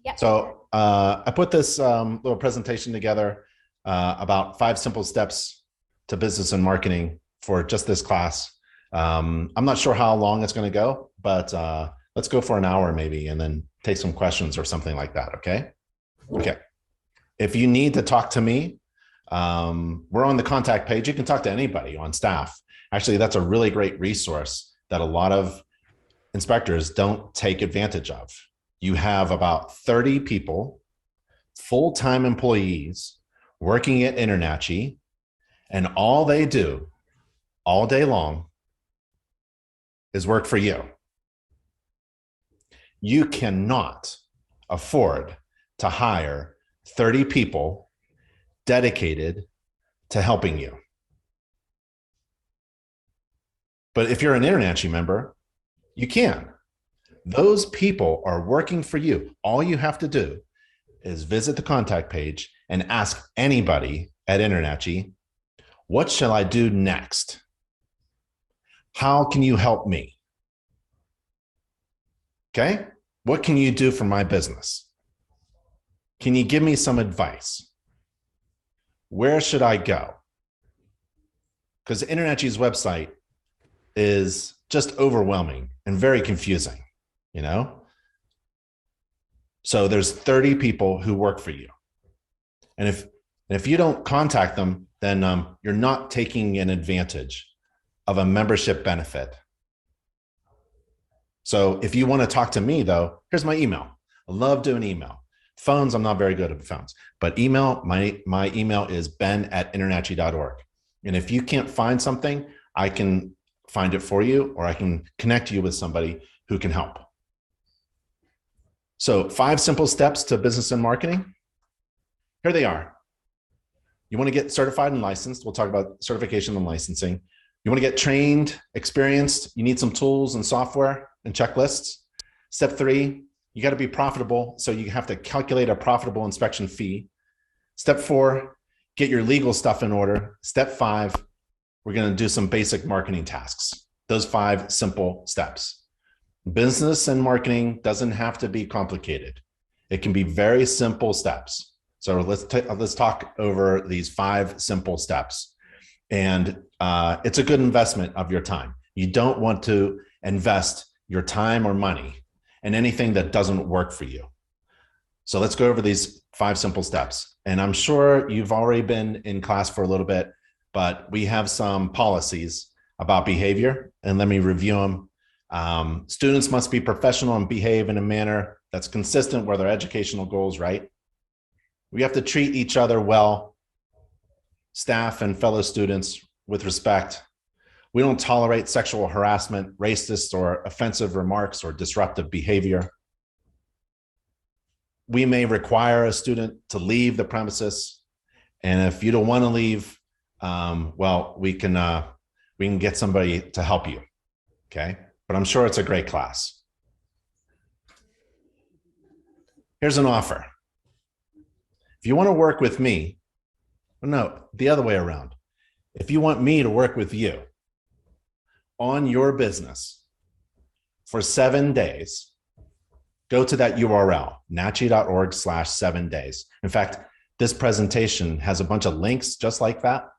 Yep. So I put this little presentation together about 5 simple steps to business and marketing for just this class. I'm not sure how long it's going to go, but let's go for an hour maybe, and then take some questions or something like that. Okay. Okay. If you need to talk to me, we're on the contact page. You can talk to anybody on staff. Actually, that's a really great resource that a lot of inspectors don't take advantage of. You have about 30 people, full-time employees working at InterNACHI, and all they do all day long is work for you. You cannot afford to hire 30 people dedicated to helping you. But if you're an InterNACHI member, you can. Those people are working for you. All you have to do is visit the contact page and ask anybody at InterNACHI, what shall I do next? How can you help me? Okay? What can you do for my business? Can you give me some advice? Where should I go? Because InterNACHI's website is just overwhelming and very confusing, you know? So there's 30 people who work for you. And if you don't contact them, then you're not taking an advantage of a membership benefit. So if you want to talk to me, though, here's my email. I love doing email. Phones, I'm not very good at phones, but email, my email is ben@internachi.org. And if you can't find something, I can find it for you, or I can connect you with somebody who can help. So 5 simple steps to business and marketing. Here they are. You want to get certified and licensed. We'll talk about certification and licensing. You want to get trained, experienced. You need some tools and software and checklists. Step 3, you got to be profitable. So you have to calculate a profitable inspection fee. Step 4, get your legal stuff in order. Step 5, we're going to do some basic marketing tasks. Those 5 simple steps. Business and marketing doesn't have to be complicated. It can be very simple steps. So let's talk over these 5 simple steps. And it's a good investment of your time. You don't want to invest your time or money in anything that doesn't work for you. So let's go over these 5 simple steps. And I'm sure you've already been in class for a little bit, but we have some policies about behavior, and let me review them. Students must be professional and behave in a manner that's consistent with their educational goals, right? We have to treat each other well, staff and fellow students with respect. We don't tolerate sexual harassment, racist or offensive remarks, or disruptive behavior. We may require a student to leave the premises, and if you don't want to leave, well, we can get somebody to help you, okay? But I'm sure it's a great class. Here's an offer. If you want to work with me, no, the other way around. If you want me to work with you on your business for 7 days, go to that URL, nachi.org/7 days. In fact, this presentation has a bunch of links just like that.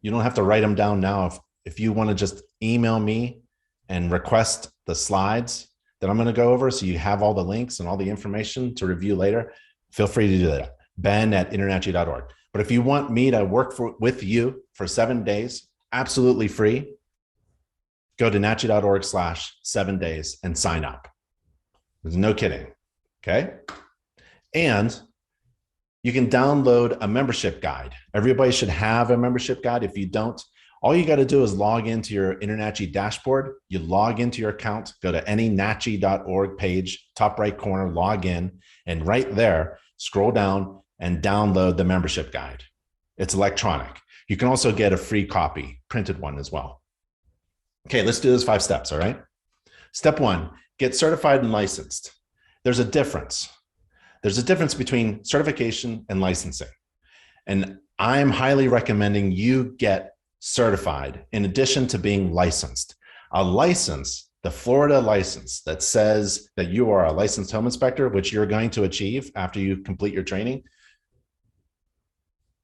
You don't have to write them down now. If you want to just email me and request the slides that I'm going to go over, so you have all the links and all the information to review later, feel free to do that. ben@internachi.org. But if you want me to work with you for 7 days, absolutely free, go to nachi.org/7 days and sign up. There's no kidding, okay? And you can download a membership guide. Everybody should have a membership guide. If you don't, all you got to do is log into your InterNACHI dashboard. You log into your account, go to anynachi.org page, top right corner, log in, and right there, scroll down and download the membership guide. It's electronic. You can also get a free copy, printed one as well. Okay, let's do those 5 steps, all right? Step 1, get certified and licensed. There's a difference. There's a difference between certification and licensing. And I'm highly recommending you get certified in addition to being licensed. A license the Florida license that says that you are a licensed home inspector, which you're going to achieve after you complete your training,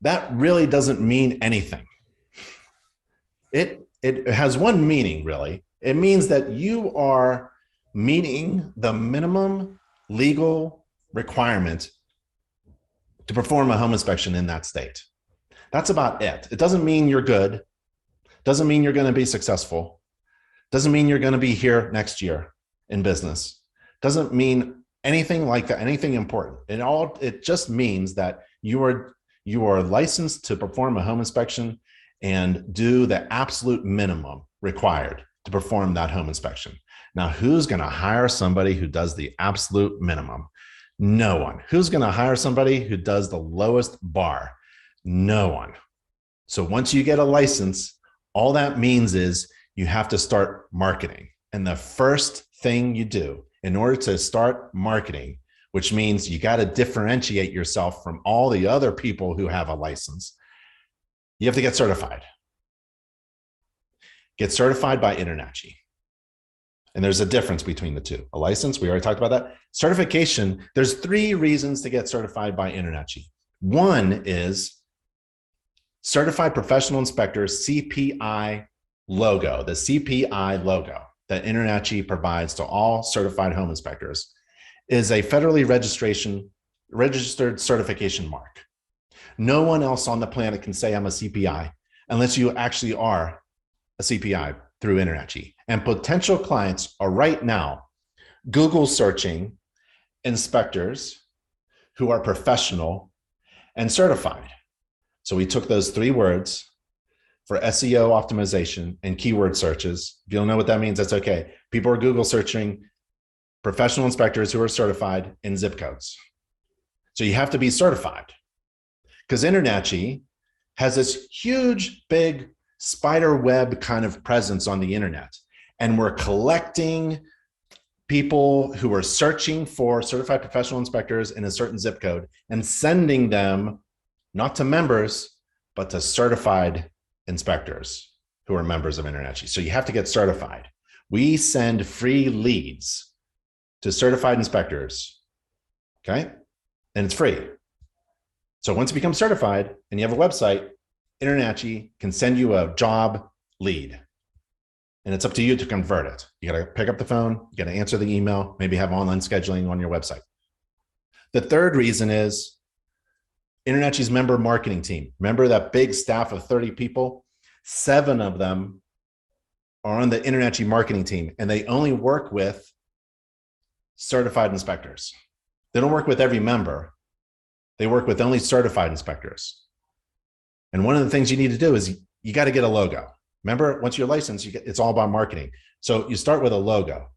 that really doesn't mean anything. It has one meaning, really. It means that you are meeting the minimum legal requirement to perform a home inspection in that state. That's about it. It doesn't mean you're good. Doesn't mean you're going to be successful. Doesn't mean you're going to be here next year in business. Doesn't mean anything like that, anything important. It just means that you are licensed to perform a home inspection and do the absolute minimum required to perform that home inspection. Now, who's going to hire somebody who does the absolute minimum? No one. Who's going to hire somebody who does the lowest bar? No one. So once you get a license, all that means is you have to start marketing. And the first thing you do in order to start marketing, which means you got to differentiate yourself from all the other people who have a license, you have to get certified. Get certified by InterNACHI. And there's a difference between the two. A license, we already talked about that. Certification, there's 3 reasons to get certified by InterNACHI. One is Certified Professional Inspector CPI logo, the CPI logo that InterNACHI provides to all certified home inspectors is a federally registered certification mark. No one else on the planet can say I'm a CPI unless you actually are a CPI through InterNACHI. And potential clients are right now Google searching inspectors who are professional and certified. So we took those 3 words for SEO optimization and keyword searches. If you don't know what that means, that's okay. People are Google searching professional inspectors who are certified in zip codes. So you have to be certified, because InterNACHI has this huge, big spider web kind of presence on the internet. And we're collecting people who are searching for certified professional inspectors in a certain zip code and sending them not to members, but to certified inspectors who are members of InterNACHI. So you have to get certified. We send free leads to certified inspectors, okay? And it's free. So once you become certified and you have a website, InterNACHI can send you a job lead. And it's up to you to convert it. You got to pick up the phone, you got to answer the email, maybe have online scheduling on your website. The third reason is InterNACHI's member marketing team. Remember that big staff of 30 people? 7 of them are on the InterNACHI marketing team, and they only work with certified inspectors. They don't work with every member. They work with only certified inspectors. And one of the things you need to do is you got to get a logo. Remember, once you're licensed, it's all about marketing. So you start with a logo.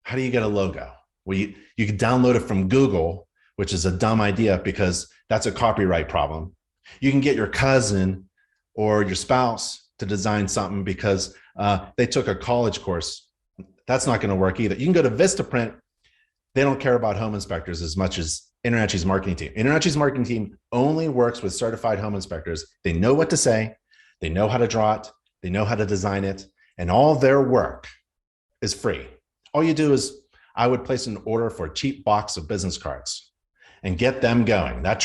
How do you get a logo? Well, you can download it from Google, which is a dumb idea because that's a copyright problem. You can get your cousin or your spouse to design something because they took a college course. That's not going to work either. You can go to Vistaprint. They don't care about home inspectors as much as InterNACHI's marketing team. InterNACHI's marketing team only works with certified home inspectors. They know what to say. They know how to draw it. They know how to design it. And all their work is free. All you do is, I would place an order for a cheap box of business cards and get them going. That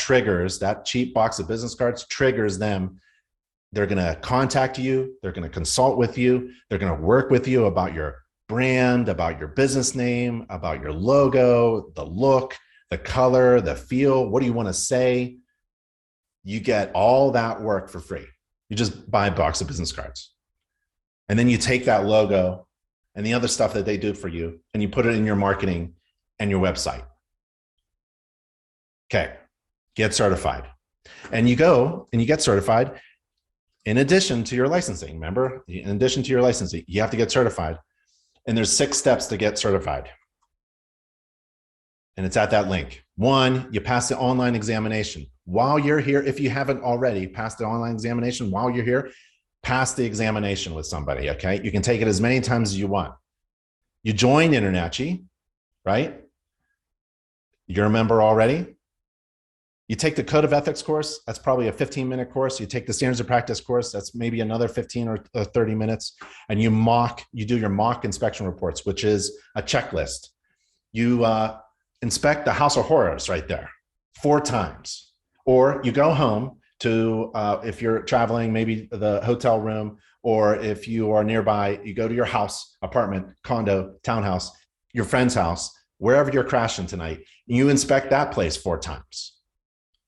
cheap box of business cards triggers them. They're going to contact you. They're going to consult with you. They're going to work with you about your brand, about your business name, about your logo, the look, the color, the feel. What do you want to say? You get all that work for free. You just buy a box of business cards. And then you take that logo and the other stuff that they do for you, and you put it in your marketing and your website. Okay, get certified. And you go and you get certified in addition to your licensing. Remember, in addition to your licensing, you have to get certified. And there's 6 steps to get certified. And it's at that link. 1, you pass the online examination. While you're here, if you haven't already passed the online examination while you're here, pass the examination with somebody, okay? You can take it as many times as you want. You join InterNACHI, right? You're a member already. You take the code of ethics course, that's probably a 15-minute course. You take the standards of practice course, that's maybe another 15 or 30 minutes. And you do your mock inspection reports, which is a checklist. You inspect the House of Horrors right there 4 times. Or you go home to, if you're traveling, maybe the hotel room, or if you are nearby, you go to your house, apartment, condo, townhouse, your friend's house, wherever you're crashing tonight, and you inspect that place 4 times.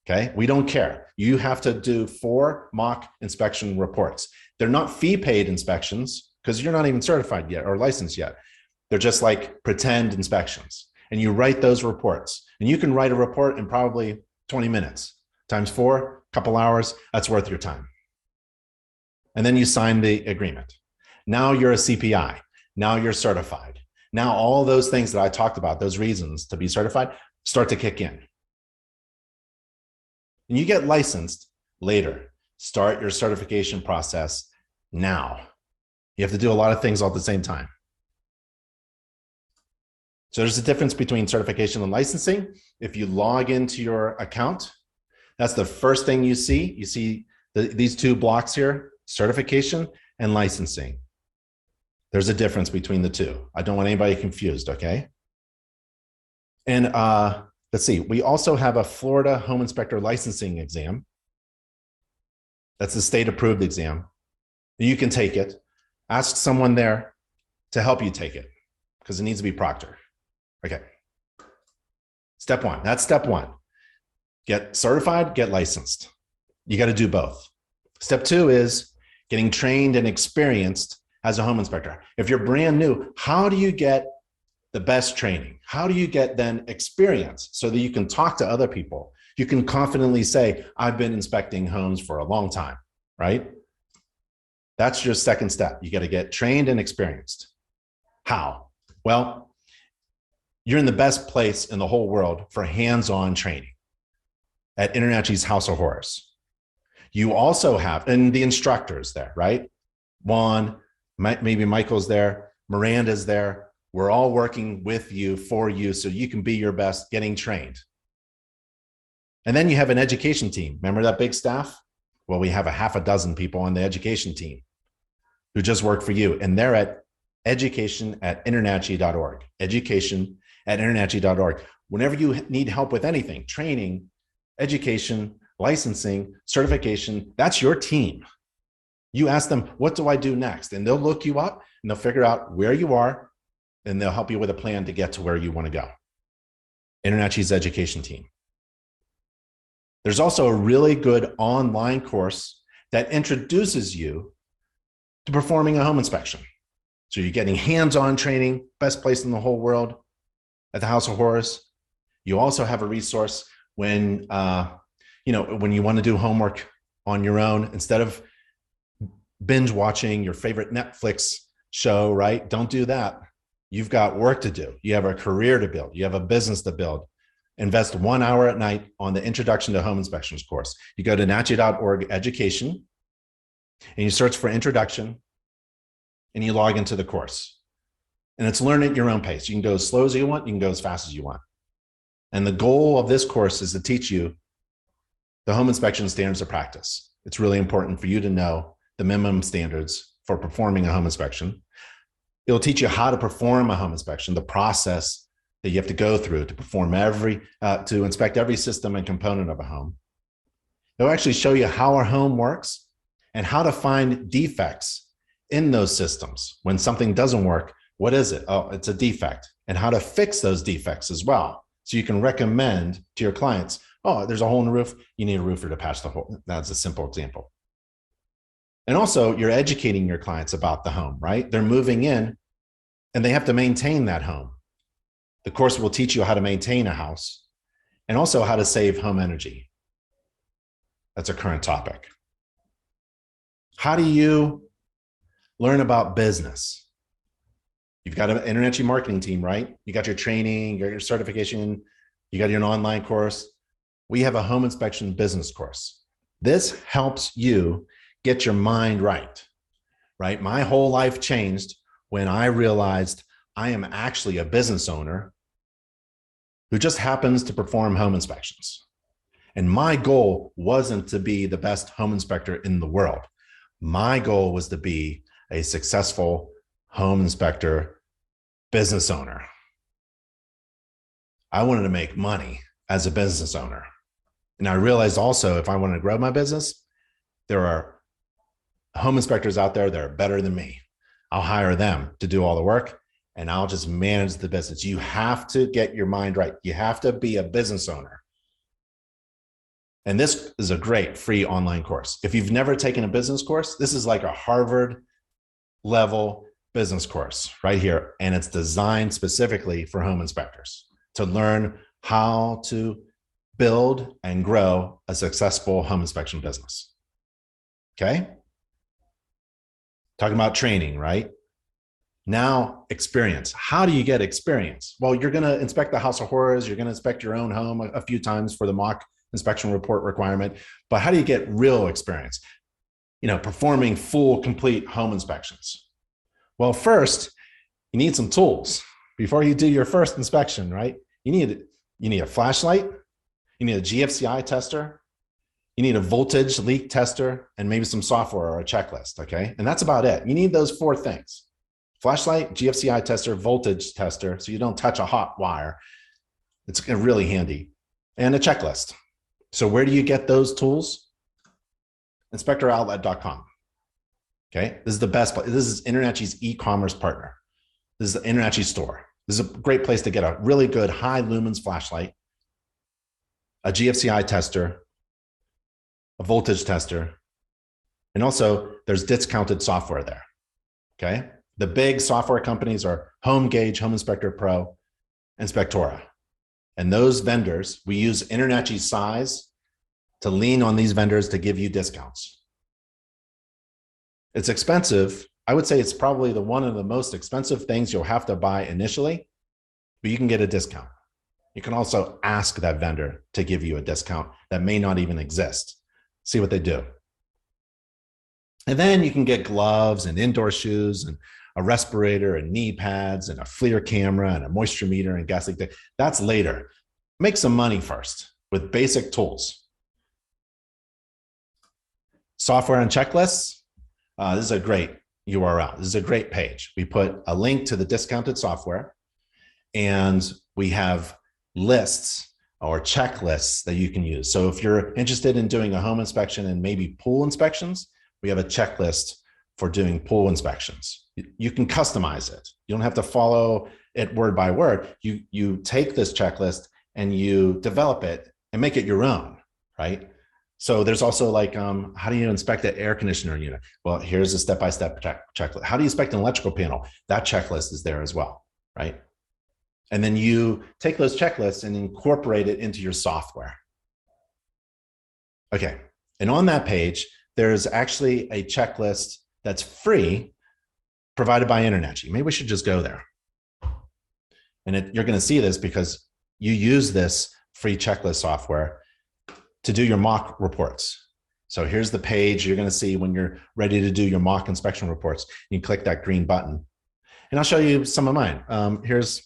Okay, we don't care. You have to do 4 mock inspection reports. They're not fee-paid inspections because you're not even certified yet or licensed yet. They're just like pretend inspections. And you write those reports. And you can write a report in probably 20 minutes. Times 4, couple hours, that's worth your time. And then you sign the agreement. Now you're a CPI. Now you're certified. Now all those things that I talked about, those reasons to be certified, start to kick in. And you get licensed later. Start your certification process now. You have to do a lot of things all at the same time. So there's a difference between certification and licensing. If you log into your account, that's the first thing you see. You see these 2 blocks here, certification and licensing. There's a difference between the 2. I don't want anybody confused, okay? And let's see, we also have a Florida Home Inspector Licensing exam. That's the state approved exam. You can take it. Ask someone there to help you take it because it needs to be proctored. Okay. Step 1, that's step 1. Get certified, get licensed. You got to do both. Step 2 is getting trained and experienced as a home inspector. If you're brand new, how do you get the best training? How do you get then experience so that you can talk to other people? You can confidently say, I've been inspecting homes for a long time, right? That's your second step. You got to get trained and experienced. How? Well, you're in the best place in the whole world for hands-on training at InterNACHI's House of Horrors. You also have, and the instructors there, right? Juan, maybe Michael's there, Miranda's there. We're all working with you, for you, so you can be your best getting trained. And then you have an education team. Remember that big staff? Well, we have a half a dozen people on the education team who just work for you. And they're at education@internachi.org. Education@internachi.org. Whenever you need help with anything, training, education, licensing, certification, that's your team. You ask them, what do I do next? And they'll look you up and they'll figure out where you are and they'll help you with a plan to get to where you want to go. InterNACHI's education team. There's also a really good online course that introduces you to performing a home inspection. So you're getting hands-on training, best place in the whole world at the House of Horrors. You also have a resource when, when you want to do homework on your own, instead of binge watching your favorite Netflix show, right? Don't do that. You've got work to do. You have a career to build. You have a business to build. Invest 1 hour at night on the Introduction to Home Inspections course. You go to nachi.org education and you search for introduction and you log into the course. And it's learn at your own pace. You can go as slow as you want. You can go as fast as you want. And the goal of this course is to teach you the home inspection standards of practice. It's really important for you to know the minimum standards for performing a home inspection. It'll teach you how to perform a home inspection, the process that you have to go through to perform to inspect every system and component of a home. It'll actually show you how our home works and how to find defects in those systems. When something doesn't work, what is it? Oh, it's a defect, and how to fix those defects as well. So you can recommend to your clients, oh, there's a hole in the roof. You need a roofer to patch the hole. That's a simple example. And also you're educating your clients about the home, right? They're moving in and they have to maintain that home. The course will teach you how to maintain a house and also how to save home energy. That's a current topic. How do you learn about business? You've got an InterNACHI marketing team, right? You got your training, your certification, you got your online course. We have a home inspection business course. This helps you get your mind right? My whole life changed when I realized I am actually a business owner who just happens to perform home inspections. And my goal wasn't to be the best home inspector in the world. My goal was to be a successful home inspector business owner. I wanted to make money as a business owner. And I realized also, if I wanted to grow my business, there are home inspectors out there that are better than me. I'll hire them to do all the work and I'll just manage the business. You have to get your mind right. You have to be a business owner. And this is a great free online course. If you've never taken a business course, this is like a Harvard level business course right here. And it's designed specifically for home inspectors to learn how to build and grow a successful home inspection business. Okay. Talking about training, right? Now, experience. How do you get experience? Well, you're going to inspect the House of Horrors. You're going to inspect your own home a few times for the mock inspection report requirement. But how do you get real experience? Performing full, complete home inspections. Well, first, you need some tools before you do your first inspection, right? You need a flashlight. You need a GFCI tester. You need a voltage leak tester and maybe some software or a checklist, okay? And that's about it. You need those 4 things: flashlight, GFCI tester, voltage tester, so you don't touch a hot wire. It's really handy. And a checklist. So where do you get those tools? InspectorOutlet.com. Okay, this is the best place. This is InterNACHI's e-commerce partner. This is the InterNACHI store. This is a great place to get a really good high lumens flashlight, a GFCI tester, a voltage tester, and also there's discounted software there. Okay, the big software companies are HomeGauge, Home Inspector Pro, and Spectora. And those vendors, we use InterNACHI size to lean on these vendors to give you discounts. It's expensive. I would say it's probably one of the most expensive things you'll have to buy initially, but you can get a discount. You can also ask that vendor to give you a discount that may not even exist. See what they do. And then you can get gloves and indoor shoes and a respirator and knee pads and a FLIR camera and a moisture meter and gas leak. That's later. Make some money first with basic tools. Software and checklists. This is a great URL. This is a great page. We put a link to the discounted software and we have lists or checklists that you can use. So if you're interested in doing a home inspection and maybe pool inspections, we have a checklist for doing pool inspections. You can customize it. You don't have to follow it word by word. You take this checklist and you develop it and make it your own, right? So there's also like, how do you inspect an air conditioner unit? Well, here's a step-by-step checklist. How do you inspect an electrical panel? That checklist is there as well, right? And then you take those checklists and incorporate it into your software. Okay, and on that page, there's actually a checklist that's free provided by InterNACHI. Maybe we should just go there. And you're going to see this because you use this free checklist software to do your mock reports. So here's the page you're going to see when you're ready to do your mock inspection reports. You click that green button. And I'll show you some of mine. Here's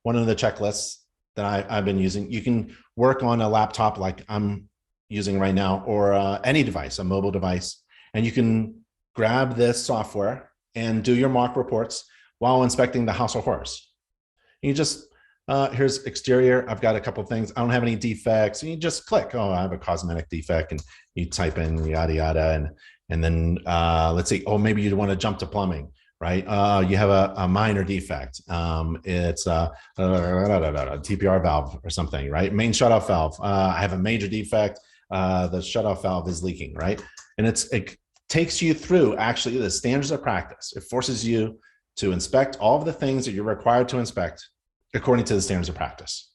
one of the checklists that I've been using. You can work on a laptop like I'm using right now, or any device, a mobile device, and you can grab this software and do your mock reports while inspecting the House of Horrors. You just, here's exterior. I've got a couple of things. I don't have any defects. And you just click, oh, I have a cosmetic defect, and you type in yada, yada. And then let's see, oh, maybe you want to jump to plumbing, right? You have a minor defect. It's a TPR valve or something, right? Main shutoff valve. I have a major defect. The shutoff valve is leaking, right? And it takes you through actually the standards of practice. It forces you to inspect all of the things that you're required to inspect according to the standards of practice.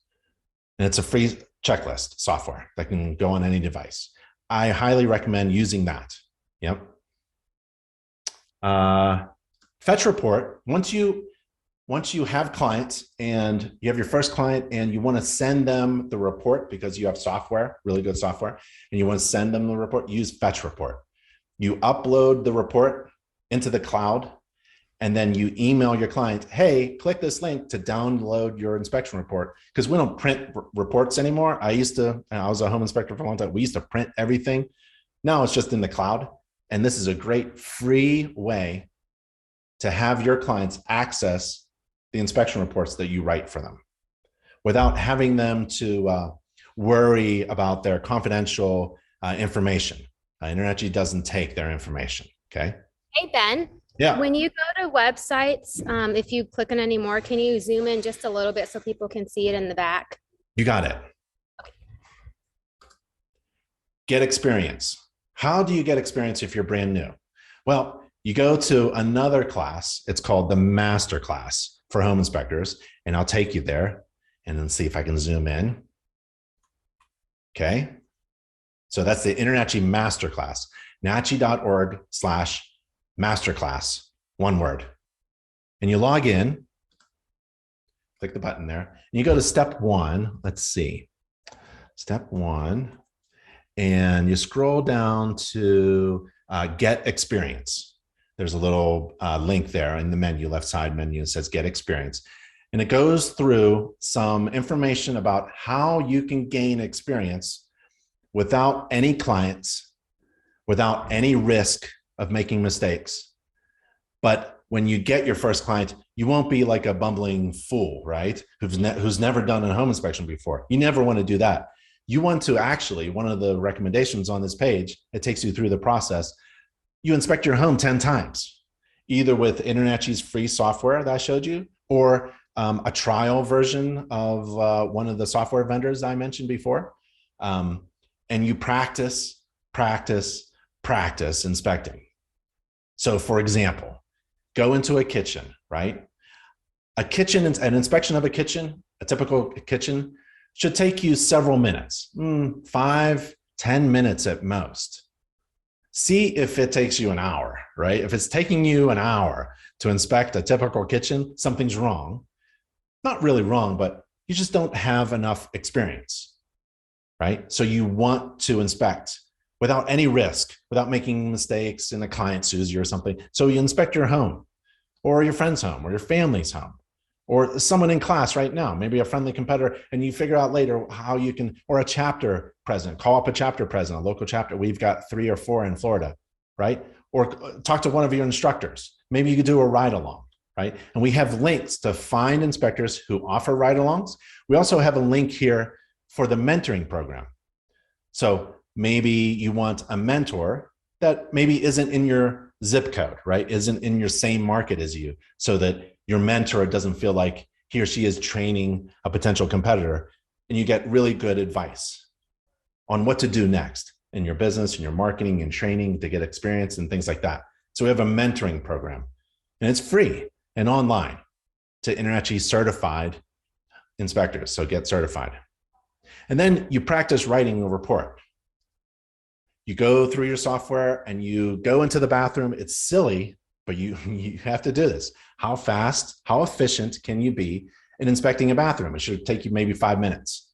And it's a free checklist software that can go on any device. I highly recommend using that. Yep. Fetch report. Once you have clients and you have your first client and you want to send them the report because you have software, really good software, and you want to send them the report, use fetch report. You upload the report into the cloud and then you email your client, hey, click this link to download your inspection report. Because we don't print reports anymore. I was a home inspector for a long time. We used to print everything. Now it's just in the cloud. And this is a great free way to have your clients access the inspection reports that you write for them without having them to worry about their confidential information. InterNACHI doesn't take their information, okay? Hey, Ben. Yeah. When you go to websites, if you click on any more, can you zoom in just a little bit so people can see it in the back? You got it. Get experience. How do you get experience if you're brand new? Well, you go to another class. It's called the Master Class for Home Inspectors, and I'll take you there and then see if I can zoom in. Okay. So that's the InterNACHI Masterclass, nachi.org/masterclass, one word. And you log in, click the button there, and you go to step one. Let's see, step one, and you scroll down to get experience. There's a little link there in the menu, left side menu, that says get experience. And it goes through some information about how you can gain experience without any clients, without any risk of making mistakes. But when you get your first client, you won't be like a bumbling fool, right? Who's never done a home inspection before. You never want to do that. You want to actually, one of the recommendations on this page, it takes you through the process. You inspect your home 10 times, either with InterNACHI's free software that I showed you, or a trial version of one of the software vendors I mentioned before. And you practice inspecting. So for example, go into a kitchen, right? An inspection of a kitchen, a typical kitchen, should take you several minutes, 5, 10 minutes at most. See if it takes you an hour, right? If it's taking you an hour to inspect a typical kitchen, something's wrong. Not really wrong, but you just don't have enough experience. Right? So you want to inspect without any risk, without making mistakes and a client sues you or something. So you inspect your home or your friend's home or your family's home or someone in class right now, maybe a friendly competitor, and you figure out later how you can, or a chapter president, call up a chapter president, a local chapter. We've got 3 or 4 in Florida, right? Or talk to one of your instructors. Maybe you could do a ride along, right? And we have links to find inspectors who offer ride alongs. We also have a link here for the mentoring program. So maybe you want a mentor that maybe isn't in your zip code, right? Isn't in your same market as you, so that your mentor doesn't feel like he or she is training a potential competitor, and you get really good advice on what to do next in your business and your marketing and training to get experience and things like that. So we have a mentoring program, and it's free and online to InterNACHI certified inspectors. So get certified. And then you practice writing a report. You go through your software and you go into the bathroom. It's silly, but you have to do this. How fast, how efficient can you be in inspecting a bathroom? It should take you maybe 5 minutes.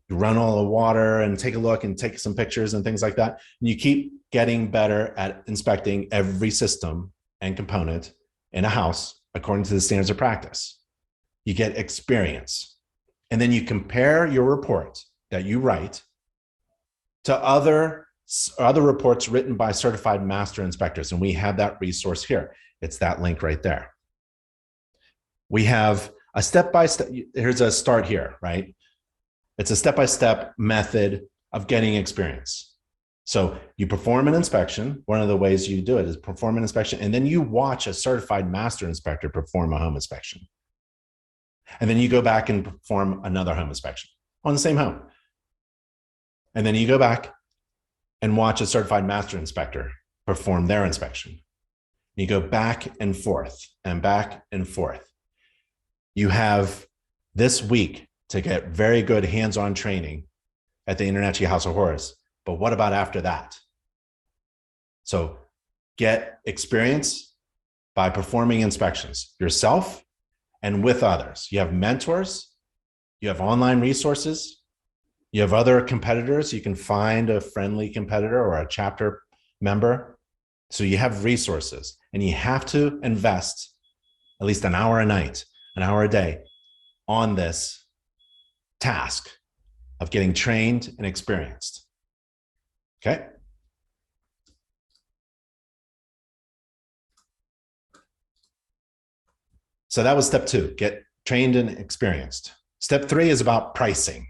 You run all the water and take a look and take some pictures and things like that. And you keep getting better at inspecting every system and component in a house according to the standards of practice. You get experience. And then you compare your report that you write to other reports written by certified master inspectors. And we have that resource here. It's that link right there. We have a step-by-step, here's a start here, right? It's a step-by-step method of getting experience. So you perform an inspection. One of the ways you do it is perform an inspection, and then you watch a certified master inspector perform a home inspection. And then you go back and perform another home inspection on the same home. And then you go back and watch a certified master inspector perform their inspection. You go back and forth and back and forth. You have this week to get very good hands-on training at the InterNACHI House of Horrors. But what about after that? So get experience by performing inspections yourself and with others. You have mentors, you have online resources, you have other competitors. You can find a friendly competitor or a chapter member. So you have resources, and you have to invest at least an hour a night, an hour a day on this task of getting trained and experienced. Okay. So that was step 2, get trained and experienced. Step 3 is about pricing.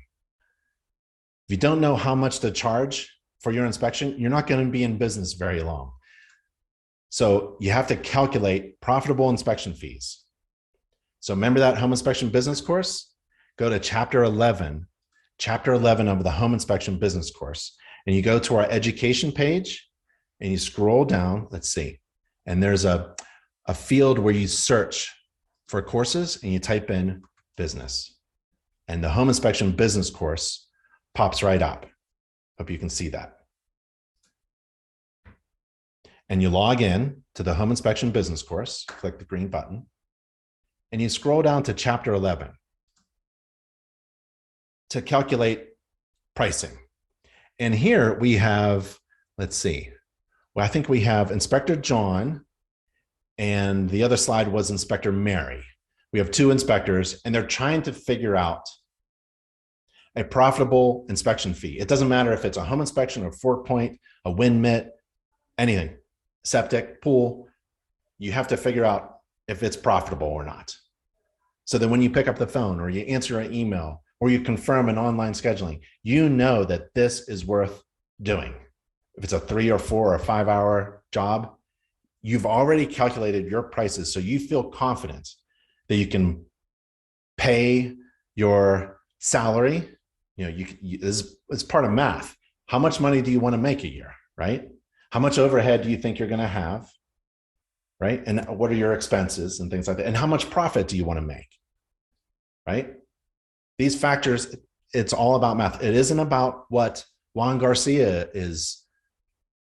If you don't know how much to charge for your inspection, you're not going to be in business very long. So you have to calculate profitable inspection fees. So remember that home inspection business course? Go to chapter 11 of the home inspection business course, and you go to our education page and you scroll down, let's see, and there's a field where you search for courses and you type in business, and the home inspection business course pops right up. Hope you can see that. And you log in to the home inspection business course, click the green button, and you scroll down to chapter 11 to calculate pricing. And here we have, let's see, well, I think we have Inspector John, and the other slide was Inspector Mary. We have 2 inspectors, and they're trying to figure out a profitable inspection fee. It doesn't matter if it's a home inspection or 4-point, a wind mitt, anything, septic, pool, you have to figure out if it's profitable or not. So that when you pick up the phone or you answer an email or you confirm an online scheduling, you know that this is worth doing. If it's a 3 or 4 or 5 hour job, you've already calculated your prices, so you feel confident that you can pay your salary. You know, it's part of math. How much money do you want to make a year, right? How much overhead do you think you're going to have, right? And what are your expenses and things like that? And how much profit do you want to make, right? These factors, it's all about math. It isn't about what Juan Garcia is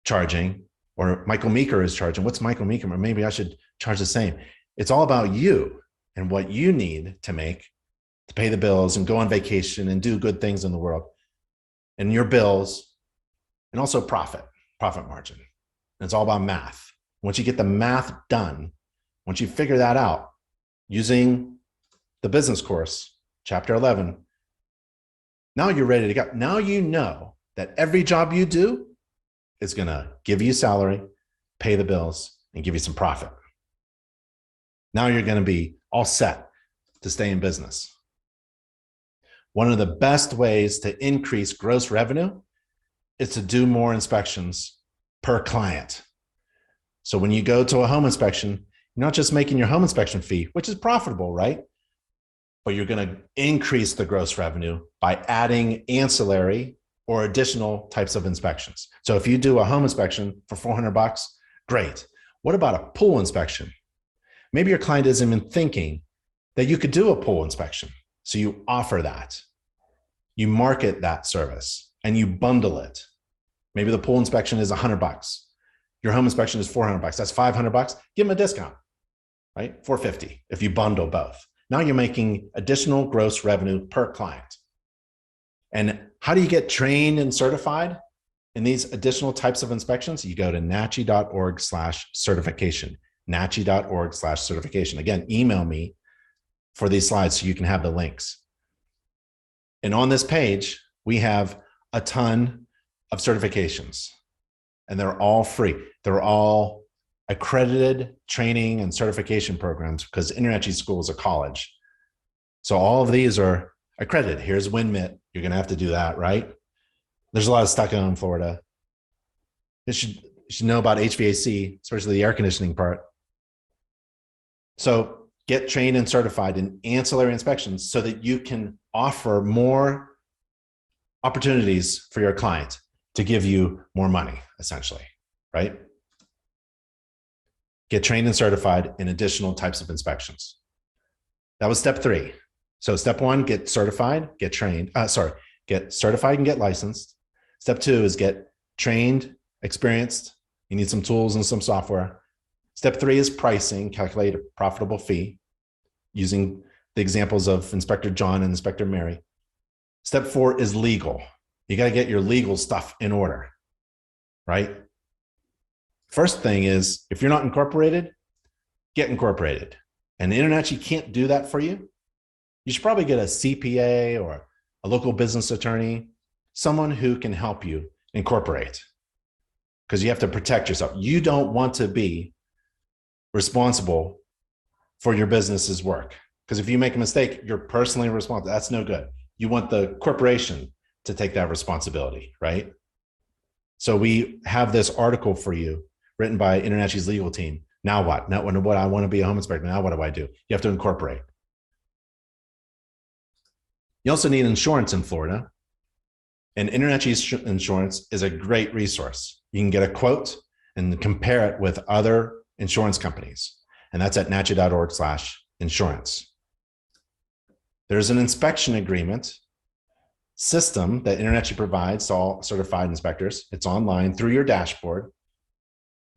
charging or Michael Meeker is charging. What's Michael Meeker? Or maybe I should charge the same. It's all about you and what you need to make to pay the bills and go on vacation and do good things in the world, and your bills, and also profit margin. And it's all about math. Once you get the math done, once you figure that out using the business course, chapter 11, now you're ready to go. Now you know that every job you do is going to give you salary, pay the bills, and give you some profit. Now you're going to be all set to stay in business. One of the best ways to increase gross revenue is to do more inspections per client. So when you go to a home inspection, you're not just making your home inspection fee, which is profitable, right? But you're going to increase the gross revenue by adding ancillary or additional types of inspections. So if you do a home inspection for $400, great. What about a pool inspection? Maybe your client isn't even thinking that you could do a pool inspection. So you offer that. You market that service and you bundle it. Maybe the pool inspection is $100. Your home inspection is $400. That's $500. Give them a discount, right? $450 if you bundle both. Now you're making additional gross revenue per client. And how do you get trained and certified in these additional types of inspections? You go to nachi.org/certification, nachi.org/certification. Again, email me for these slides so you can have the links. And on this page, we have a ton of certifications, and they're all free. They're all accredited training and certification programs because InterNACHI School is a college. So all of these are accredited. Here's WindMit. You're going to have to do that, right? There's a lot of stucco in Florida. You should know about HVAC, especially the air conditioning part. So get trained and certified in ancillary inspections so that you can offer more opportunities for your client to give you more money, essentially, right? Get trained and certified in additional types of inspections. That was step 3. So step 1, get certified, get trained. Get certified and get licensed. Step 2 is get trained, experienced. You need some tools and some software. Step 3 is pricing, calculate a profitable fee using the examples of Inspector John and Inspector Mary. Step 4 is legal. You got to get your legal stuff in order, right? First thing is, if you're not incorporated, get incorporated. and InterNACHI can't do that for you, you should probably get a CPA or a local business attorney, someone who can help you incorporate, because you have to protect yourself. You don't want to be responsible for your business's work, because if you make a mistake, you're personally responsible. That's no good. You want the corporation to take that responsibility, right? So we have this article for you written by InterNACHI's legal team. Now what? Now what? I want to be a home inspector. Now what do I do? You have to incorporate. You also need insurance in Florida. And InterNACHI's insurance is a great resource. You can get a quote and compare it with other insurance companies. And that's at nachi.org/insurance. There's an inspection agreement system that InterNACHI provides to all certified inspectors. It's online through your dashboard.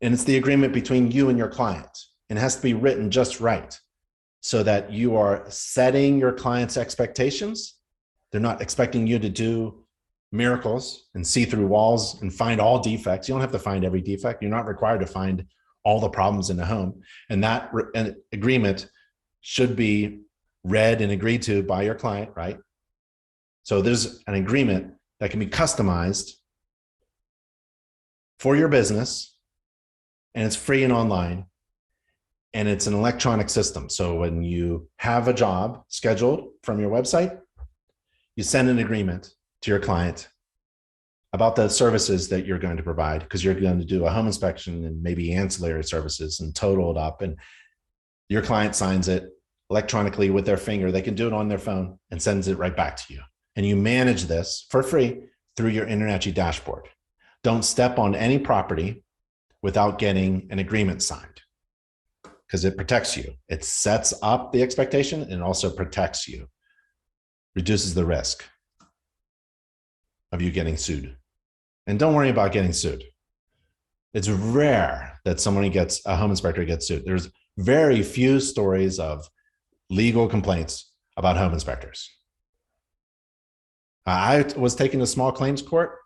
And it's the agreement between you and your client. And it has to be written just right so that you are setting your client's expectations. They're not expecting you to do miracles and see through walls and find all defects. You don't have to find every defect. You're not required to find all the problems in the home. And that agreement should be read and agreed to by your client, right? So there's an agreement that can be customized for your business, and it's free and online, and it's an electronic system. So when you have a job scheduled from your website, you send an agreement to your client about the services that you're going to provide, because you're going to do a home inspection and maybe ancillary services and total it up. And your client signs it electronically with their finger. They can do it on their phone and sends it right back to you. And you manage this for free through your InterNACHI dashboard. Don't step on any property without getting an agreement signed, because it protects you. It sets up the expectation and also protects you, reduces the risk of you getting sued. And don't worry about getting sued. It's rare that a home inspector gets sued. There's very few stories of legal complaints about home inspectors. I was taken to small claims court.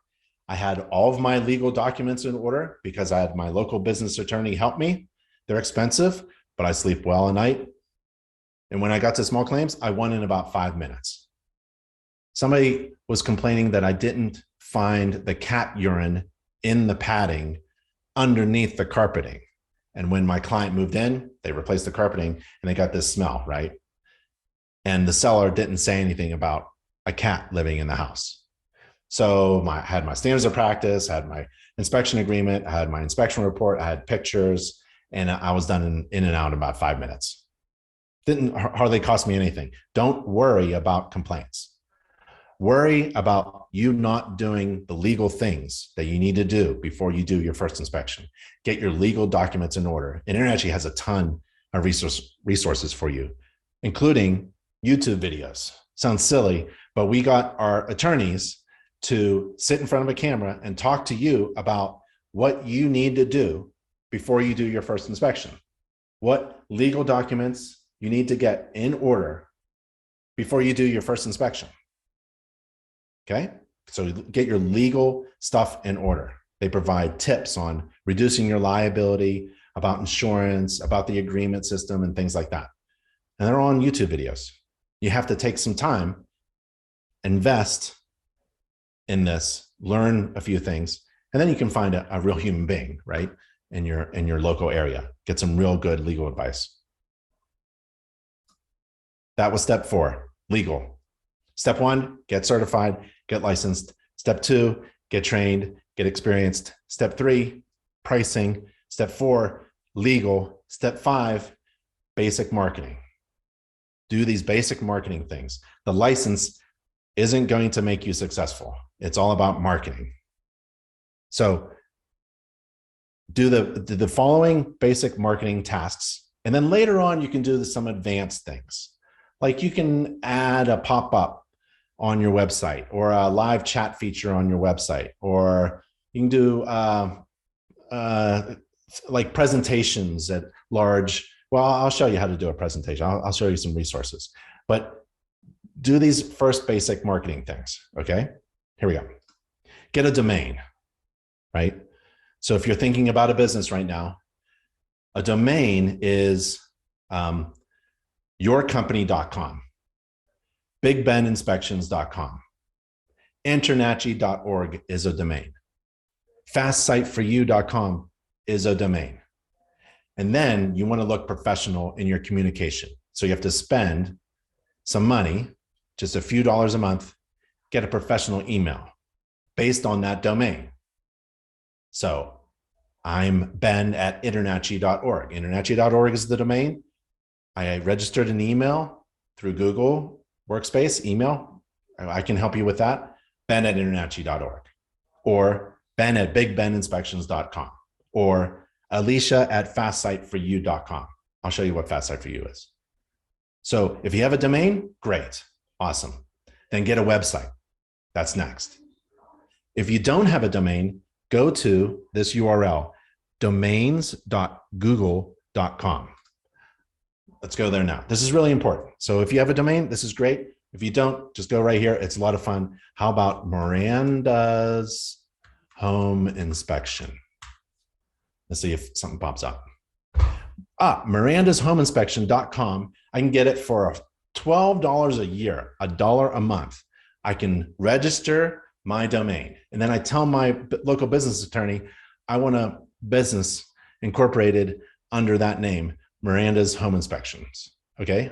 I had all of my legal documents in order because I had my local business attorney help me. They're expensive, but I sleep well at night. And when I got to small claims, I won in about 5 minutes. Somebody was complaining that I didn't find the cat urine in the padding underneath the carpeting. And when my client moved in, they replaced the carpeting and they got this smell, right? And the seller didn't say anything about a cat living in the house. So I had my standards of practice, I had my inspection agreement, I had my inspection report, I had pictures, and I was done in and out in about 5 minutes. Didn't hardly cost me anything. Don't worry about complaints. Worry about you not doing the legal things that you need to do before you do your first inspection. Get your legal documents in order. And InterNACHI has a ton of resources for you, including YouTube videos. Sounds silly, but we got our attorneys to sit in front of a camera and talk to you about what you need to do before you do your first inspection. What legal documents you need to get in order before you do your first inspection. Okay, so get your legal stuff in order. They provide tips on reducing your liability, about insurance, about the agreement system, and things like that. And they're on YouTube videos. You have to take some time, invest in this, learn a few things, and then you can find a real human being, right, in your local area. Get some real good legal advice. That was step 4, legal. Step 1, get certified, get licensed. Step 2, get trained, get experienced. Step 3, pricing. Step 4, legal. Step 5, basic marketing. Do these basic marketing things. The license isn't going to make you successful. It's all about marketing. So do the following basic marketing tasks, and then later on you can do some advanced things. Like you can add a pop-up on your website, or a live chat feature on your website, or you can do like presentations at large. Well, I'll show you how to do a presentation. I'll show you some resources, but do these first basic marketing things. Okay, here we go. Get a domain, right? So if you're thinking about a business right now, a domain is yourcompany.com, bigbeninspections.com, InterNACHI.org is a domain. FastSiteForYou.com is a domain. And then you want to look professional in your communication. So you have to spend some money, just a few dollars a month, get a professional email based on that domain. So I'm Ben at InterNACHI.org. InterNACHI.org is the domain. I registered an email through Google Workspace email. I can help you with that. Ben at InterNACHI.org, or Ben at BigBenInspections.com, or Alicia at FastSiteForYou.com. I'll show you what FastSiteForYou is. So if you have a domain, great, awesome. Then get a website. That's next. If you don't have a domain, go to this URL, domains.google.com. Let's go there now. This is really important. So if you have a domain, this is great. If you don't, just go right here. It's a lot of fun. How about Miranda's Home Inspection? Let's see if something pops up. Miranda'sHomeInspection.com. I can get it for $12 a year, $1 a month. I can register my domain. And then I tell my local business attorney, I want a business incorporated under that name, Miranda's Home Inspections. Okay.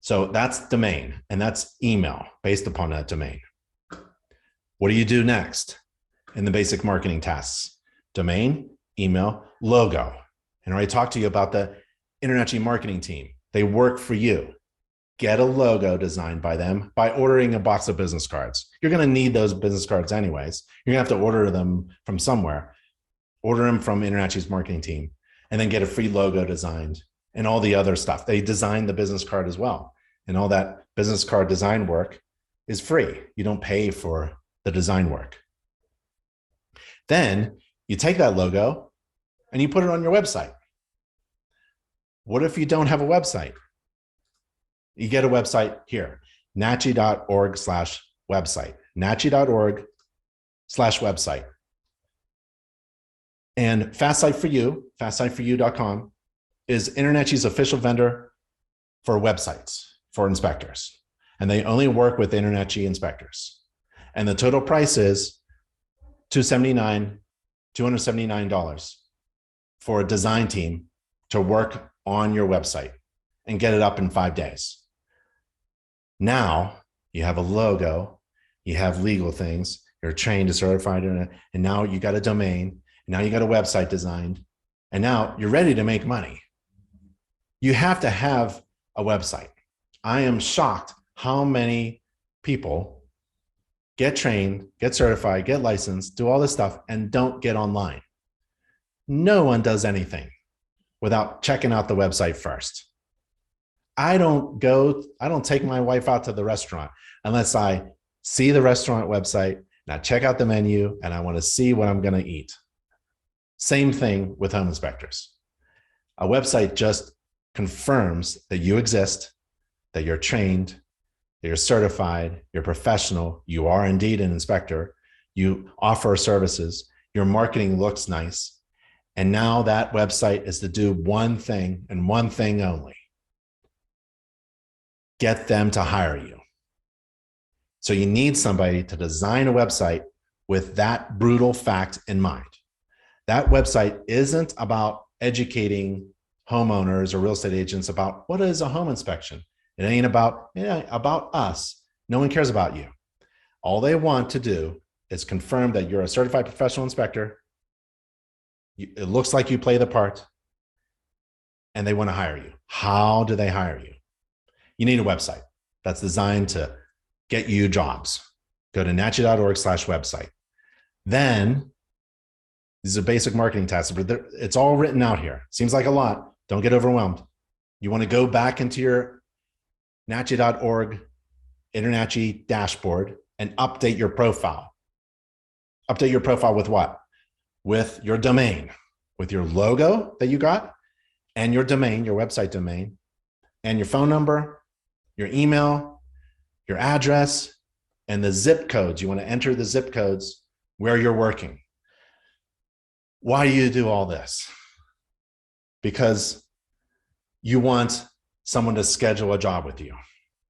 So that's domain, and that's email based upon that domain. What do you do next in the basic marketing tasks? Domain, email, logo. And I already talked to you about the InterNACHI marketing team. They work for you. Get a logo designed by them by ordering a box of business cards. You're going to need those business cards anyways. You're going to have to order them from somewhere. Order them from InterNACHI's marketing team, and then get a free logo designed and all the other stuff. They design the business card as well. And all that business card design work is free. You don't pay for the design work. Then you take that logo and you put it on your website. What if you don't have a website? You get a website here, nachi.org/website, nachi.org/website. And FastSiteForYou.com is InterNACHI's official vendor for websites for inspectors. And they only work with InterNACHI inspectors. And the total price is $279 for a design team to work on your website and get it up in 5 days. Now you have a logo, you have legal things, you're trained to certified, and now you got a domain, now you got a website designed, and now you're ready to make money. You have to have a website. I am shocked how many people get trained, get certified, get licensed, do all this stuff, and don't get online. No one does anything without checking out the website first. I don't take my wife out to the restaurant unless I see the restaurant website and I check out the menu and I want to see what I'm going to eat. Same thing with home inspectors. A website just confirms that you exist, that you're trained, that you're certified, you're professional, you are indeed an inspector, you offer services, your marketing looks nice, and now that website is to do one thing and one thing only: get them to hire you. So you need somebody to design a website with that brutal fact in mind. That website isn't about educating homeowners or real estate agents about what is a home inspection. It ain't about us. No one cares about you. All they want to do is confirm that you're a certified professional inspector. It looks like you play the part, and they want to hire you. How do they hire you? You need a website that's designed to get you jobs. Go to nachi.org/website. Then these are basic marketing tasks, but it's all written out here. Seems like a lot. Don't get overwhelmed. You want to go back into your nachi.org InterNACHI dashboard and update your profile. Update your profile with what? With your domain, with your logo that you got, and your domain, your website domain, and your phone number, your email, your address, and the zip codes. You want to enter the zip codes where you're working. Why do you do all this? Because you want someone to schedule a job with you.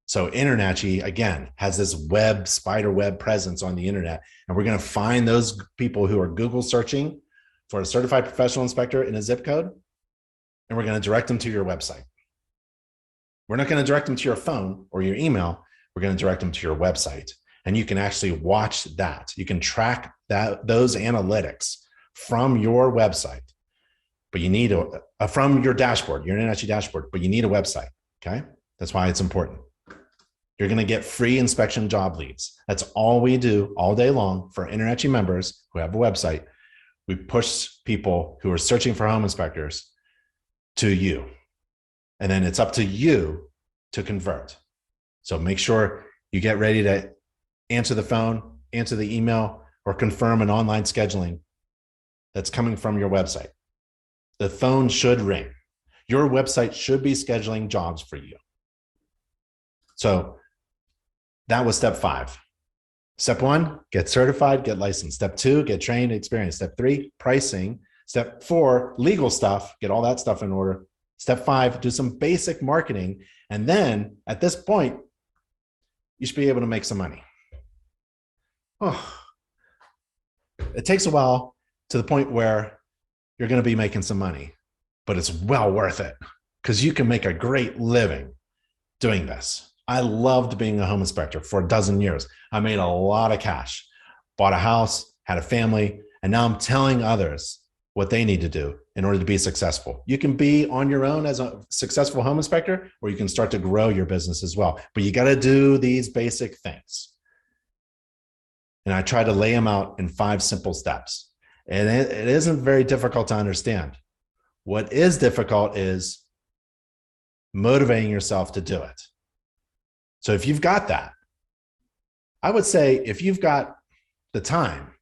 So InterNACHI, again, has this spider web presence on the internet. And we're going to find those people who are Google searching for a certified professional inspector in a zip code. And we're going to direct them to your website. We're not going to direct them to your phone or your email. We're going to direct them to your website. And you can actually watch that. You can track those analytics from your website. But you need from your dashboard, your InterNACHI dashboard, but you need a website. Okay. That's why it's important. You're going to get free inspection job leads. That's all we do all day long for InterNACHI members who have a website. We push people who are searching for home inspectors to you. And then it's up to you to convert. So make sure you get ready to answer the phone, answer the email, or confirm an online scheduling that's coming from your website. The phone should ring. Your website should be scheduling jobs for you. So that was step 5. Step 1, get certified, get licensed. Step 2, get trained, experience. Step 3, pricing. Step 4, legal stuff, get all that stuff in order. Step 5, do some basic marketing. And then at this point, you should be able to make some money. Oh, it takes a while to the point where you're going to be making some money, but it's well worth it because you can make a great living doing this. I loved being a home inspector for 12 years. I made a lot of cash, bought a house, had a family, and now I'm telling others what they need to do in order to be successful. You can be on your own as a successful home inspector, or you can start to grow your business as well. But you got to do these basic things. And I try to lay them out in 5 simple steps. And it isn't very difficult to understand. What is difficult is motivating yourself to do it. So if you've got that, I would say if you've got the time,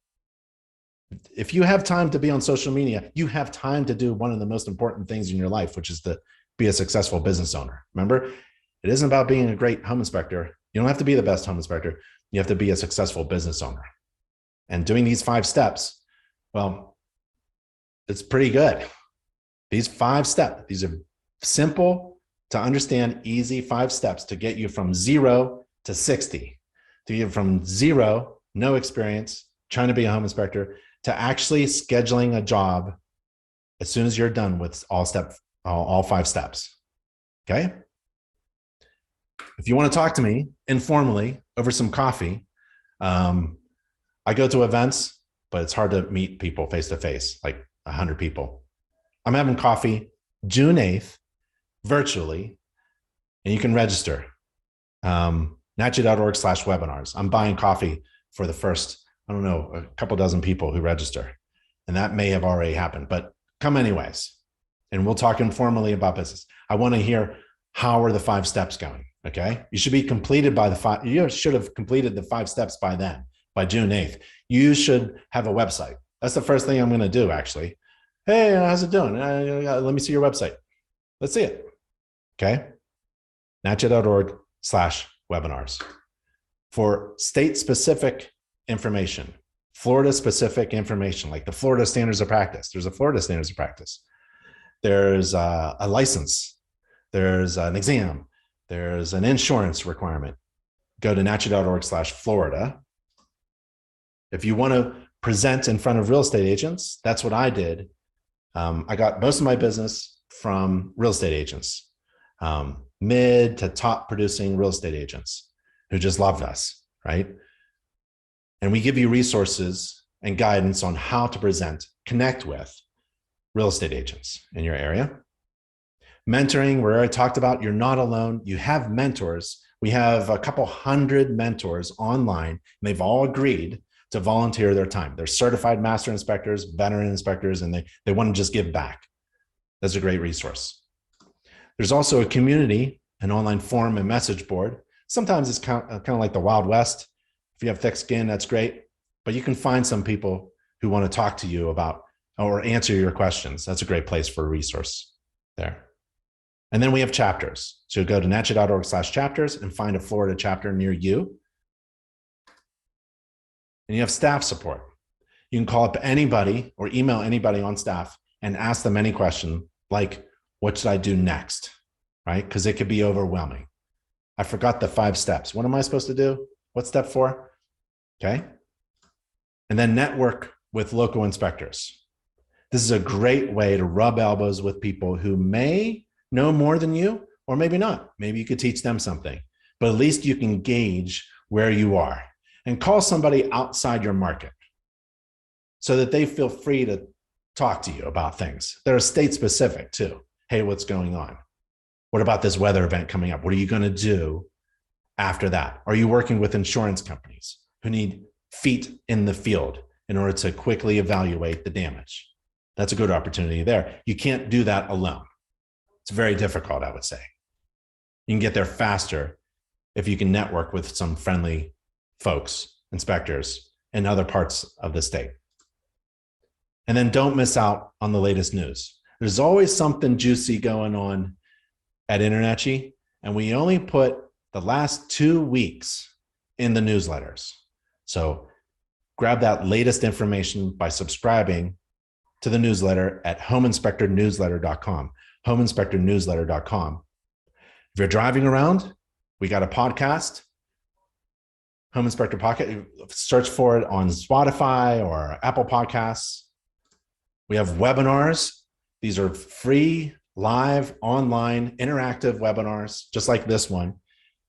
if you have time to be on social media, you have time to do one of the most important things in your life, which is to be a successful business owner. Remember, it isn't about being a great home inspector. You don't have to be the best home inspector. You have to be a successful business owner. And doing these 5 steps, well, it's pretty good. These 5 steps, these are simple to understand, easy 5 steps to get you from 0 to 60, to get from 0, no experience, trying to be a home inspector, to actually scheduling a job as soon as you're done with all 5 steps. Okay. If you want to talk to me informally over some coffee, I go to events, but it's hard to meet people face to face, like 100 people. I'm having coffee June 8th, virtually, and you can register. NACHI.org/webinars. I'm buying coffee for the first, I don't know, a couple dozen people who register. And that may have already happened, but come anyways. And we'll talk informally about business. I want to hear, how are the 5 steps going? Okay. You should be completed by you should have completed the 5 steps by then, by June 8th. You should have a website. That's the first thing I'm going to do, actually. Hey, how's it doing? Let me see your website. Let's see it. Okay. NACHI.org/webinars. For state-specific information, Florida-specific information, like the Florida Standards of Practice. There's a Florida Standards of Practice. There's a license. There's an exam. There's an insurance requirement. Go to NACHI.org/Florida. If you want to present in front of real estate agents, that's what I did. I got most of my business from real estate agents, mid to top producing real estate agents who just loved us, right? And we give you resources and guidance on how to present, connect with real estate agents in your area. Mentoring, where I talked about, you're not alone. You have mentors. We have a couple hundred mentors online, and they've all agreed to volunteer their time. They're certified master inspectors, veteran inspectors, and they want to just give back. That's a great resource. There's also a community, an online forum and message board. Sometimes it's kind of like the Wild West. If you have thick skin, that's great. But you can find some people who want to talk to you about or answer your questions. That's a great place for a resource there. And then we have chapters. So go to NACHI.org/chapters and find a Florida chapter near you. And you have staff support. You can call up anybody or email anybody on staff and ask them any question like, what should I do next? right? Because it could be overwhelming. I forgot the 5 steps. What am I supposed to do? What's step 4? Okay. And then network with local inspectors. This is a great way to rub elbows with people who may know more than you, or maybe not. Maybe you could teach them something, but at least you can gauge where you are and call somebody outside your market so that they feel free to talk to you about things. They're state specific too. Hey, what's going on? What about this weather event coming up? What are you going to do after that? Are you working with insurance companies who need feet in the field in order to quickly evaluate the damage? That's a good opportunity there. You can't do that alone. It's very difficult, I would say. You can get there faster if you can network with some friendly folks, inspectors in other parts of the state. And then don't miss out on the latest news. There's always something juicy going on at InterNACHI, and we only put the last 2 weeks in the newsletters. So grab that latest information by subscribing to the newsletter at homeinspectornewsletter.com, homeinspectornewsletter.com. If you're driving around, we got a podcast, Home Inspector Pocket. Search for it on Spotify or Apple Podcasts. We have webinars. These are free, live, online, interactive webinars, just like this one.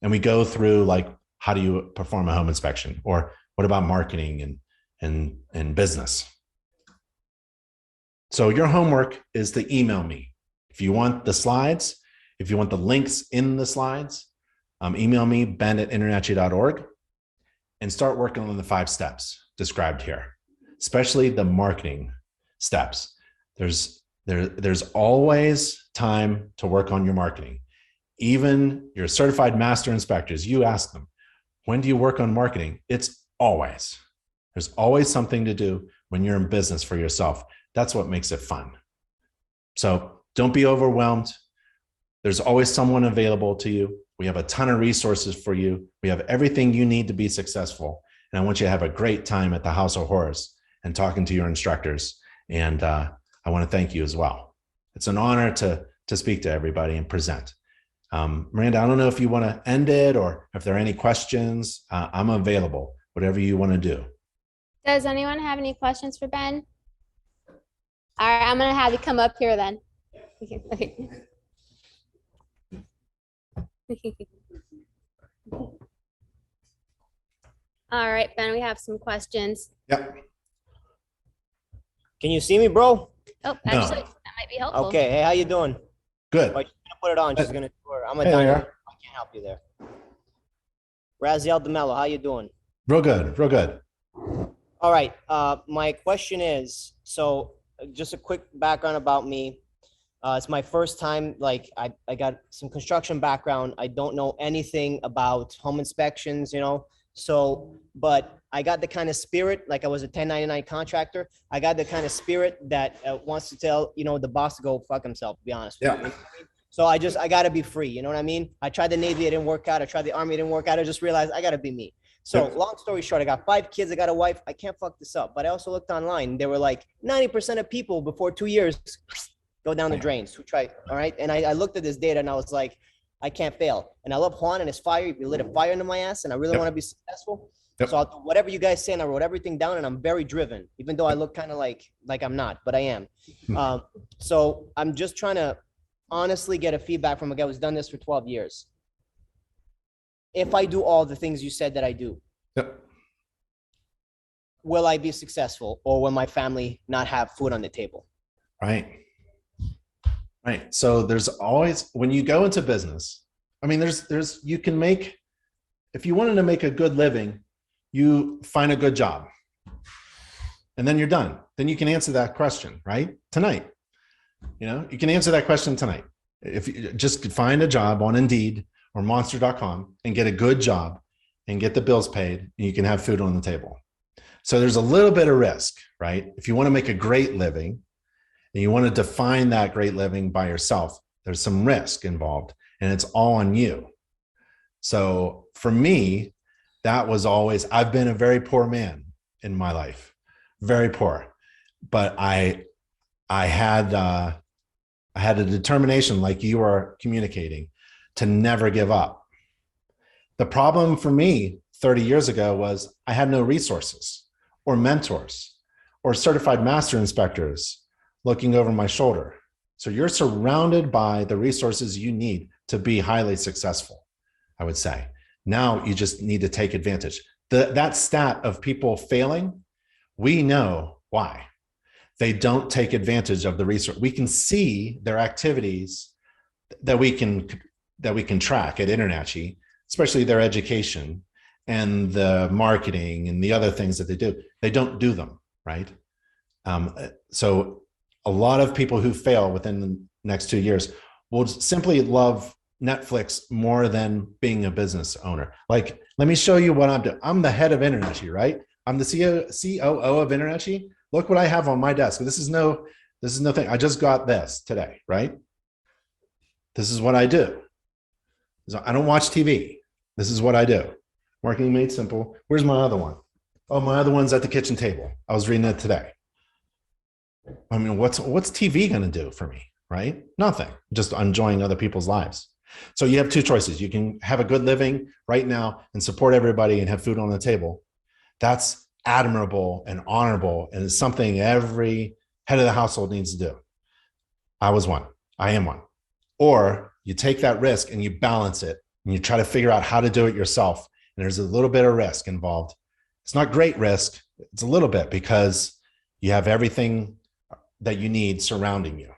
And we go through like, how do you perform a home inspection? Or what about marketing and business? So your homework is to email me. If you want the slides, if you want the links in the slides, email me, ben@internachi.org, and start working on the 5 steps described here, especially the marketing steps. There's always time to work on your marketing. Even your certified master inspectors, you ask them, when do you work on marketing? It's always. There's always something to do when you're in business for yourself. That's what makes it fun. So don't be overwhelmed. There's always someone available to you. We have a ton of resources for you. We have everything you need to be successful. And I want you to have a great time at the House of Horrors and talking to your instructors. And I want to thank you as well. It's an honor to speak to everybody and present. Miranda, I don't know if you want to end it or if there are any questions. I'm available, whatever you want to do. Does anyone have any questions for Ben? All right, I'm gonna have you come up here then. Okay. All right, Ben, we have some questions. Yep. Can you see me, bro? Oh, No. actually, that might be helpful. Okay. Hey, how you doing? Good. Oh, she's gonna put it on. She's gonna. I'm a Hey, diner. there. I can't help you there. Raziel DeMello, how you doing? Real good. Real good. All right. My question is, so just a quick background about me. It's my first time, like I got some construction background. I don't know anything about home inspections, so, but I got the kind of spirit, like I was a 1099 contractor. I got the kind of spirit that wants to tell, the boss to go fuck himself, to be honest. Yeah. With you. You know what I mean? So I got to be free. You know what I mean? I tried the Navy, it didn't work out. I tried the Army, it didn't work out. I just realized I got to be me. So long story short, I got 5 kids. I got a wife. I can't fuck this up. But I also looked online. They were like 90% of people before 2 years go down the drains who try. All right. And I looked at this data and I was like, I can't fail. And I love Juan and his fire. He lit a fire into my ass and I really want to be successful. So I'll do whatever you guys say, and I wrote everything down, and I'm very driven, even though I look kind of like I'm not, but I am. So I'm just trying to honestly get a feedback from a guy who's done this for 12 years. If I do all the things you said that I do, will I be successful, or will my family not have food on the table? Right. Right. So there's always, when you go into business, I mean, you can make, if you wanted to make a good living, you find a good job and then you're done. Then you can answer that question, right? Tonight, you can answer that question tonight. If you just find a job on Indeed or monster.com and get a good job and get the bills paid, and you can have food on the table. So there's a little bit of risk, right? If you want to make a great living and you want to define that great living by yourself, there's some risk involved and it's all on you. So for me, that was always, I've been a very poor man in my life, very poor, but I had I had a determination, like you are communicating, to never give up. The problem for me 30 years ago was I had no resources or mentors or certified master inspectors looking over my shoulder. So you're surrounded by the resources you need to be highly successful, I would say. Now you just need to take advantage. That stat of people failing, we know why. They don't take advantage of the resource. We can see their activities that we can track at InterNACHI, especially their education and the marketing and the other things that they do. They don't do them, right? So a lot of people who fail within the next 2 years will simply love Netflix more than being a business owner. Like, let me show you what I'm doing. I'm the head of InterNACHI, right? I'm the COO of InterNACHI. Look what I have on my desk. This is no thing. I just got this today, right? This is what I do. So I don't watch TV. This is what I do. Marketing Made Simple. Where's my other one? Oh, my other one's at the kitchen table. I was reading it today. I mean, what's TV going to do for me, right? Nothing. Just enjoying other people's lives. So you have two choices. You can have a good living right now and support everybody and have food on the table. That's admirable and honorable, and it's something every head of the household needs to do. I was one. I am one. Or you take that risk and you balance it and you try to figure out how to do it yourself. And there's a little bit of risk involved. It's not great risk. It's a little bit, because you have everything that you need surrounding you,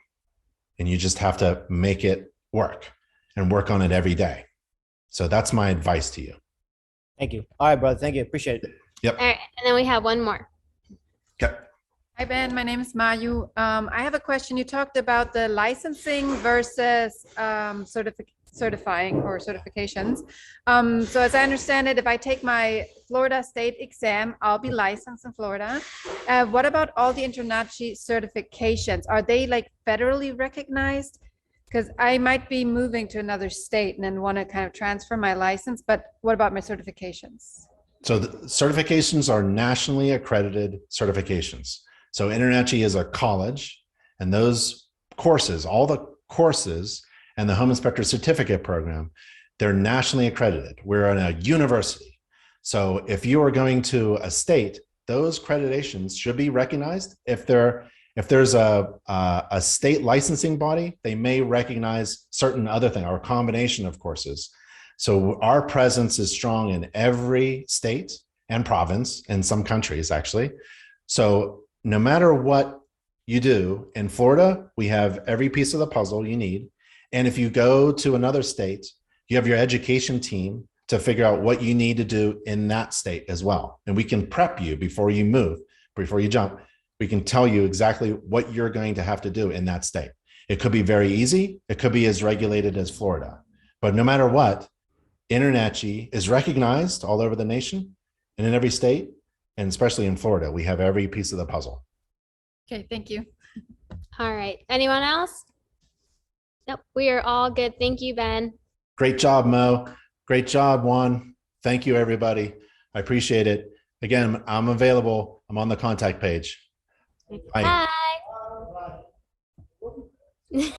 and you just have to make it work and work on it every day. So that's my advice to you. Thank you. All right, brother. Thank you. Appreciate it. Yep. All right, and then we have one more. Okay. Hi, Ben. My name is Mayu. I have a question. You talked about the licensing versus certifying or certifications. So as I understand it, if I take my Florida state exam, I'll be licensed in Florida. What about all the InterNACHI certifications? Are they like federally recognized? Because I might be moving to another state and then want to kind of transfer my license, but what about my certifications? So the certifications are nationally accredited certifications. So InterNACHI is a college, and those courses, all the courses and the Home Inspector Certificate Program, they're nationally accredited. We're in a university. So if you are going to a state, those accreditations should be recognized. If there's a state licensing body, they may recognize certain other thing or a combination of courses. So our presence is strong in every state and province, in some countries actually. So no matter what you do in Florida, we have every piece of the puzzle you need. And if you go to another state, you have your education team to figure out what you need to do in that state as well. And we can prep you before you move, before you jump. We can tell you exactly what you're going to have to do in that state. It could be very easy. It could be as regulated as Florida. But no matter what, InterNACHI is recognized all over the nation and in every state, and especially in Florida. We have every piece of the puzzle. Okay, thank you. All right. Anyone else? Nope. We are all good. Thank you, Ben. Great job, Mo. Great job, Juan. Thank you, everybody. I appreciate it. Again, I'm available. I'm on the contact page. Bye. Bye.